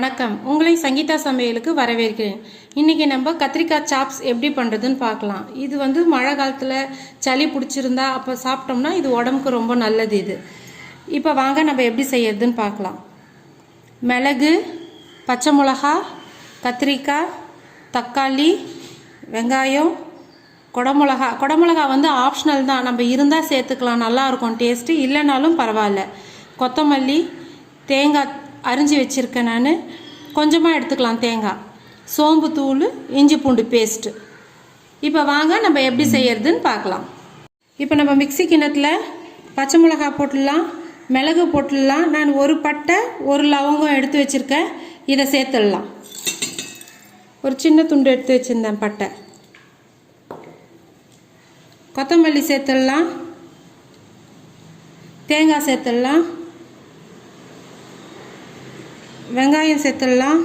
வணக்கம், உங்களை சங்கீதா சமையலுக்கு வரவேற்கிறேன். இன்றைக்கி நம்ம கத்திரிக்காய் சாப்ஸ் எப்படி பண்ணுறதுன்னு பார்க்கலாம். இது வந்து மழை காலத்தில் சளி பிடிச்சிருந்தா அப்போ சாப்பிட்டோம்னா இது உடம்புக்கு ரொம்ப நல்லது. இது இப்போ வாங்க நம்ம எப்படி செய்யறதுன்னு பார்க்கலாம். மிளகு, பச்சை மிளகா, கத்திரிக்காய், தக்காளி, வெங்காயம், குடமிளகா வந்து ஆப்ஷனல் தான், நம்ம இருந்தால் சேர்த்துக்கலாம், நல்லாயிருக்கும் டேஸ்ட்டு, இல்லைனாலும் பரவாயில்ல. கொத்தமல்லி, தேங்காய் அரிஞ்சு வச்சுருக்கேன் நான், கொஞ்சமாக எடுத்துக்கலாம் தேங்காய், சோம்பு தூள், இஞ்சி பூண்டு பேஸ்ட்டு. இப்போ வாங்க நம்ம எப்படி செய்யறதுன்னு பார்க்கலாம். இப்போ நம்ம மிக்சி கிண்ணத்தில் பச்சை மிளகாய் போட்டுடலாம், மிளகு போட்டுடலாம். நான் ஒரு பட்டை ஒரு லவங்கம் எடுத்து வச்சுருக்கேன், இதை சேர்த்துடலாம். ஒரு சின்ன துண்டு எடுத்து வச்சுருந்தேன் பட்டை. கொத்தமல்லி சேர்த்துடலாம், தேங்காய் சேர்த்துடலாம், வெங்காயம் சேர்த்துடலாம்,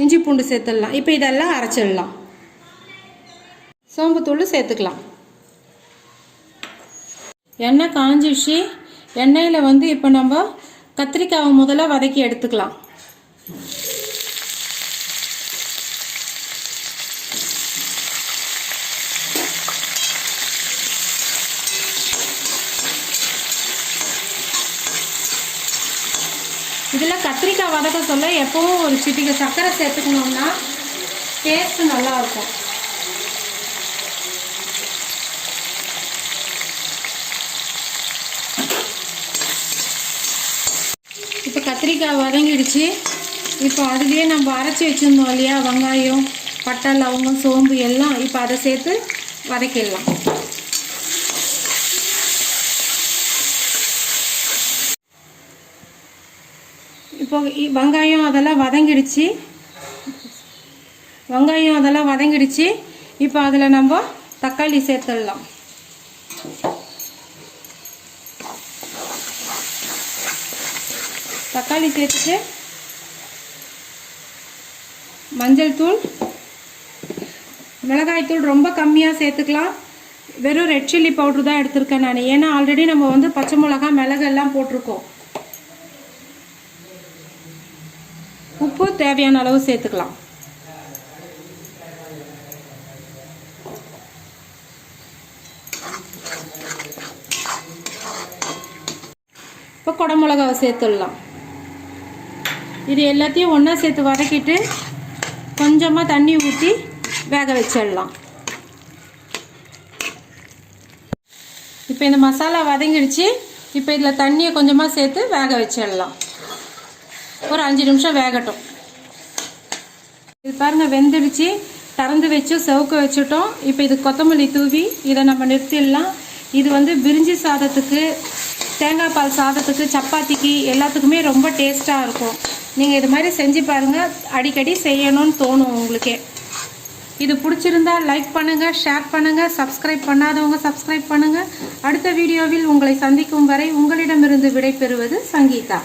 இஞ்சி பூண்டு சேர்த்துடலாம். இப்போ இதெல்லாம் அரைச்சிடலாம். சோம்புத்தூள் சேர்த்துக்கலாம். எண்ணெய் காஞ்சிச்சு. எண்ணெயில் வந்து இப்போ நம்ம கத்திரிக்காயை முதல்ல வதக்கி எடுத்துக்கலாம். இதில் கத்திரிக்காய் வதக்க சொல்ல எப்பவும் ஒரு சிட்டிகை சர்க்கரை சேர்த்துக்கணும்னா டேஸ்ட்டு நல்லாயிருக்கும். இப்போ கத்திரிக்காய் வதங்கிடுச்சு. இப்போ அதுலேயே நம்ம அரைச்சி வச்சுருந்தோம் இல்லையா, வெங்காயம், பட்டை, லவங்கம், சோம்பு எல்லாம், இப்போ அதை சேர்த்து வதக்கிடலாம். இப்போ வெங்காயம் அதெல்லாம் வதங்கிடுச்சு. இப்போ அதில் நம்ம தக்காளி சேர்த்துடலாம். தக்காளி சேர்த்துட்டு மஞ்சள் தூள், மிளகாய் தூள் ரொம்ப கம்மியாக சேர்த்துக்கலாம். வெறும் ரெட் சில்லி பவுட்ரு தான் எடுத்திருக்கேன் நான், ஏன்னா ஆல்ரெடி நம்ம வந்து பச்சை மிளகா, மிளகு எல்லாம் போட்டிருக்கோம். உப்பு தேவையான அளவு சேர்த்துக்கலாம். இப்போ குடமிளகாவை சேர்த்துடலாம். இது எல்லாத்தையும் ஒன்றா சேர்த்து வதக்கிட்டு கொஞ்சமாக தண்ணி ஊற்றி வேக வச்சிடலாம். இப்போ இந்த மசாலா வதங்கிடுச்சு. இப்போ இதில் தண்ணியை கொஞ்சமாக சேர்த்து வேக வச்சிடலாம். ஒரு 5 நிமிஷம் வேகட்டும். இது பாருங்கள், வெந்துடுச்சு. திறந்து வச்சு செவக்க வச்சுட்டோம். இப்போ இது கொத்தமல்லி தூவி இதை நம்ம நிறுத்திடலாம். இது வந்து பிரிஞ்சி சாதத்துக்கு, தேங்காய் பால் சாதத்துக்கு, சப்பாத்திக்கு எல்லாத்துக்குமே ரொம்ப டேஸ்ட்டாக இருக்கும். நீங்கள் இது மாதிரி செஞ்சு பாருங்கள், அடிக்கடி செய்யணும்னு தோணும் உங்களுக்கே. இது பிடிச்சிருந்தா லைக் பண்ணுங்கள், ஷேர் பண்ணுங்கள், சப்ஸ்கிரைப் பண்ணாதவங்க சப்ஸ்கிரைப் பண்ணுங்கள். அடுத்த வீடியோவில் உங்களை சந்திக்கும் வரை உங்களிடமிருந்து விடைபெறுவது சங்கீதா.